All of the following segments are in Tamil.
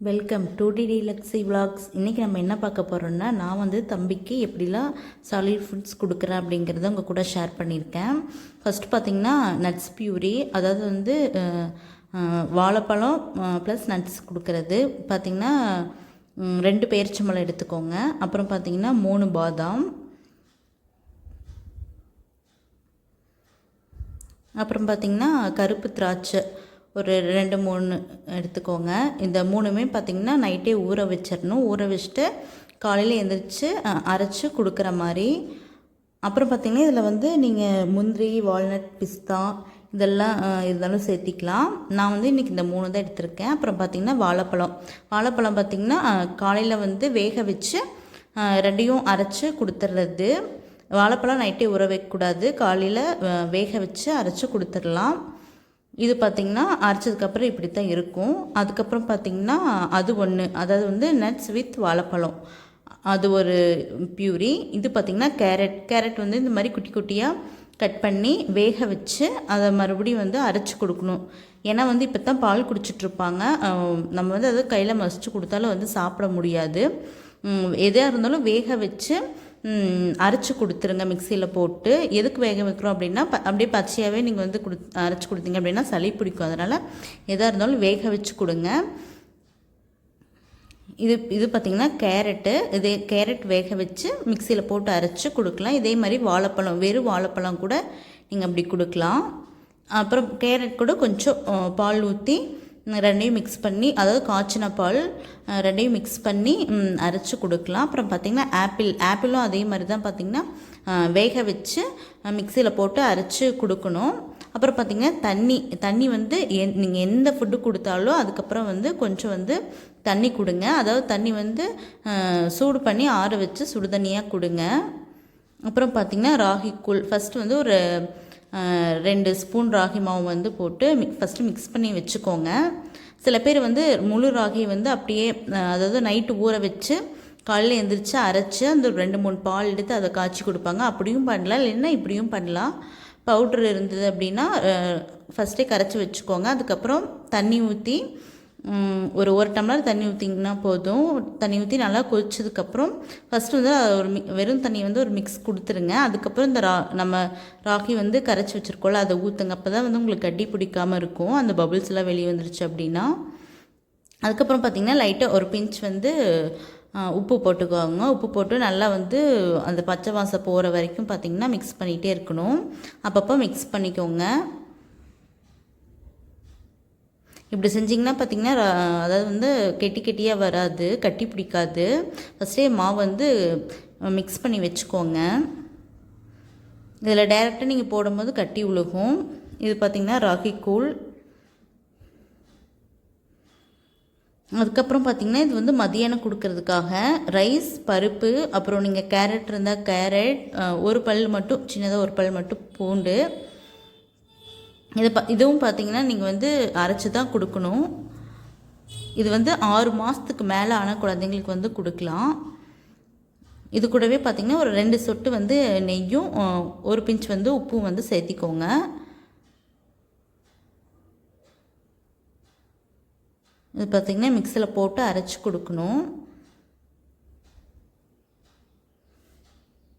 வெல்கம் டு டிடி லக்ஸி விலாக்ஸ். இன்றைக்கி நம்ம என்ன பார்க்க போகிறோம்னா, நான் வந்து தம்பிக்கு எப்படிலாம் சாலிட் ஃபுட்ஸ் கொடுக்குறேன் அப்படிங்கிறத உங்கள் கூட ஷேர் பண்ணியிருக்கேன். ஃபஸ்ட்டு பார்த்திங்கன்னா நட்ஸ் பியூரி, அதாவது வந்து வாழைப்பழம் ப்ளஸ் நட்ஸ் கொடுக்குறது. பார்த்திங்கன்னா 2 பேரிச்சம்பழம் எடுத்துக்கோங்க. அப்புறம் பார்த்திங்கன்னா 3 பாதாம், அப்புறம் பார்த்திங்கன்னா கருப்பு திராட்சை ஒரு 2-3 எடுத்துக்கோங்க. இந்த 3மே பார்த்திங்கன்னா நைட்டே ஊற வச்சிடணும். ஊற வச்சுட்டு காலையில் எழுந்திரிச்சு அரைச்சி கொடுக்குற மாதிரி. அப்புறம் பார்த்திங்கன்னா இதில் வந்து நீங்கள் முந்திரி, வால்நட், பிஸ்தா இதெல்லாம் இருந்தாலும் சேர்த்திக்கலாம். நான் வந்து இன்றைக்கி இந்த 3 தான் எடுத்திருக்கேன். அப்புறம் பார்த்திங்கன்னா வாழைப்பழம் பார்த்திங்கன்னா காலையில் வந்து வேக வச்சு 2யும் அரைச்சி கொடுத்துட்றது. வாழைப்பழம் நைட்டே ஊற வைக்கக்கூடாது, காலையில் வேக வச்சு அரைச்சி கொடுத்துடலாம். இது பார்த்திங்கன்னா அரைச்சதுக்கப்புறம் இப்படி தான் இருக்கும். அதுக்கப்புறம் பார்த்திங்கன்னா அது ஒன்று, அதாவது வந்து நட்ஸ் வித் வாழைப்பழம், அது ஒரு பியூரி. இது பார்த்திங்கன்னா கேரட் வந்து இந்த மாதிரி குட்டி குட்டியாக கட் பண்ணி வேக வச்சு அதை மறுபடியும் வந்து அரைச்சி கொடுக்கணும். ஏன்னா வந்து இப்போ தான் பால் குடிச்சிட்ருப்பாங்க, நம்ம வந்து அதை கையில் மசிச்சு கொடுத்தாலும் வந்து சாப்பிட முடியாது. எதாக இருந்தாலும் வேக வச்சு அரைச்சி கொடுத்துருங்க மிக்சியில் போட்டு. எதுக்கு வேக வைக்கிறோம் அப்படின்னா, அப்படியே பச்சையாகவே நீங்கள் வந்து அரைச்சி கொடுத்தீங்க அப்படின்னா சளி பிடிக்கும். அதனால் எதாக இருந்தாலும் வேக வச்சு கொடுங்க. இது பார்த்திங்கன்னா கேரட் வேக வச்சு மிக்சியில் போட்டு அரைச்சி கொடுக்கலாம். இதே மாதிரி வாழைப்பழம், வெறும் வாழைப்பழம் கூட நீங்கள் அப்படி கொடுக்கலாம். அப்புறம் கேரட் கூட கொஞ்சம் பால் ஊற்றி 2யும் மிக்ஸ் பண்ணி, அதாவது காய்ச்சின பால் 2யும் மிக்ஸ் பண்ணி அரைச்சி கொடுக்கலாம். அப்புறம் பார்த்திங்கன்னா ஆப்பிளும் அதே மாதிரி தான் பார்த்திங்கன்னா வேக வச்சு மிக்சியில் போட்டு அரைச்சி கொடுக்கணும். அப்புறம் பார்த்திங்கன்னா தண்ணி வந்து நீங்கள் எந்த ஃபுட்டு கொடுத்தாலும் அதுக்கப்புறம் வந்து கொஞ்சம் வந்து தண்ணி கொடுங்க. அதாவது தண்ணி வந்து சூடு பண்ணி ஆற வச்சு சுடு தண்ணியாக கொடுங்க. அப்புறம் பார்த்திங்கன்னா ராகி கூழ் ஃபஸ்ட்டு வந்து ஒரு 2 ஸ்பூன் ராகி மாவு வந்து போட்டு ஃபஸ்ட்டு மிக்ஸ் பண்ணி வச்சுக்கோங்க. சில பேர் வந்து முழு ராகி வந்து அப்படியே, அதாவது நைட்டு ஊற வச்சு காலையில் எழுந்திரிச்சு அரைச்சி அந்த 2-3 பால் எடுத்து அதை காய்ச்சி கொடுப்பாங்க. அப்படியும் பண்ணலாம், இல்லைன்னா இப்படியும் பண்ணலாம். பவுட்ரு இருந்தது அப்படின்னா ஃபஸ்ட்டே கரைச்சி வச்சுக்கோங்க. அதுக்கப்புறம் தண்ணி ஊற்றி ஒரு டம்ளர் தண்ணி ஊற்றிங்கன்னா போதும். தண்ணி ஊற்றி நல்லா கொதிச்சதுக்கப்புறம் ஃபஸ்ட்டு வந்து வெறும் தண்ணி வந்து ஒரு மிக்ஸ் கொடுத்துருங்க. அதுக்கப்புறம் இந்த நம்ம ராகி வந்து கரைச்சி வச்சுருக்கோம்ல அதை ஊற்றுங்க. அப்போ தான் வந்து உங்களுக்கு கட்டி பிடிக்காமல் இருக்கும், அந்த பபுள்ஸ் எல்லாம் வெளியே வந்துருச்சு அப்படின்னா. அதுக்கப்புறம் பார்த்திங்கன்னா லைட்டாக ஒரு பிஞ்ச் வந்து உப்பு போட்டுக்குவாங்க. உப்பு போட்டு நல்லா வந்து அந்த பச்சை வாசம் போகிற வரைக்கும் பார்த்திங்கன்னா மிக்ஸ் பண்ணிகிட்டே இருக்கணும். அப்பப்போ மிக்ஸ் பண்ணிக்கோங்க. இப்படி செஞ்சிங்கன்னா பார்த்திங்கன்னா அதாவது வந்து கெட்டியாக வராது, கட்டி பிடிக்காது. ஃபஸ்ட்டே மாவு வந்து மிக்ஸ் பண்ணி வச்சுக்கோங்க. இதில் டைரெக்டாக நீங்கள் போடும்போது கட்டி உழுகும். இது பார்த்திங்கன்னா ராகி கூழ். அதுக்கப்புறம் பார்த்திங்கன்னா இது வந்து மதியானம் கொடுக்கறதுக்காக ரைஸ், பருப்பு, அப்புறம் நீங்கள் கேரட் இருந்தால் கேரட், ஒரு பல் மட்டும் சின்னதாக ஒரு பல் மட்டும் பூண்டு, இதுவும் பார்த்திங்கன்னா நீங்கள் வந்து அரைச்சி தான் கொடுக்கணும். இது வந்து 6 மாதத்துக்கு மேலே ஆன குழந்தைங்களுக்கு வந்து கொடுக்கலாம். இது கூடவே பார்த்திங்கன்னா ஒரு 2 சொட்டு வந்து நெய்யும் ஒரு பிஞ்ச் வந்து உப்பும் வந்து சேர்த்திக்கோங்க. இது பார்த்திங்கன்னா மிக்சியில் போட்டு அரைச்சி கொடுக்கணும்.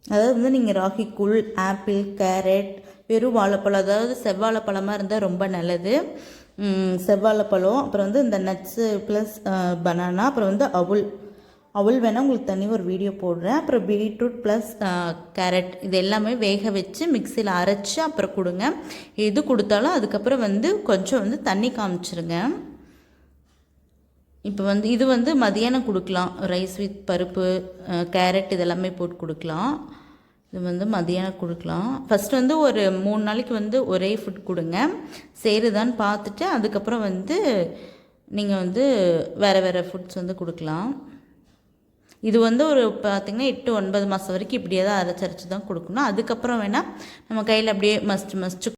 அதாவது வந்து நீங்கள் ராகி கூழ், ஆப்பிள், கேரட், வெறும் வாழைப்பழம், அதாவது செவ்வாழைப்பழமாக இருந்தால் ரொம்ப நல்லது. செவ்வாழைப்பழம், அப்புறம் வந்து இந்த நட்ஸு ப்ளஸ் பனானா, அப்புறம் வந்து அவுள் வேணால் உங்களுக்கு தனி ஒரு வீடியோ போடுறேன். அப்புறம் பீட்ரூட் ப்ளஸ் கேரட் இது எல்லாமே வேக வச்சு மிக்சியில் அரைச்சி அப்புறம் கொடுங்க. எது கொடுத்தாலும் அதுக்கப்புறம் வந்து கொஞ்சம் வந்து தண்ணி காமிச்சிருங்க. இப்போ வந்து இது வந்து மதியானம் கொடுக்கலாம். ரைஸ் வித் பருப்பு, கேரட் இதெல்லாமே போட்டு கொடுக்கலாம். இது வந்து மதியானம் கொடுக்கலாம். ஃபஸ்ட்டு வந்து ஒரு 3 நாளைக்கு வந்து ஒரே ஃபுட் கொடுங்க, சேருதான்னு பார்த்துட்டு அதுக்கப்புறம் வந்து நீங்கள் வந்து வேறு ஃபுட்ஸ் வந்து கொடுக்கலாம். இது வந்து ஒரு பார்த்திங்கன்னா 8-9 மாதம் வரைக்கும் இப்படியே தான் அரைச்சி தான் கொடுக்கணும். அதுக்கப்புறம் வேணால் நம்ம கையில் அப்படியே மஸ்ட்டு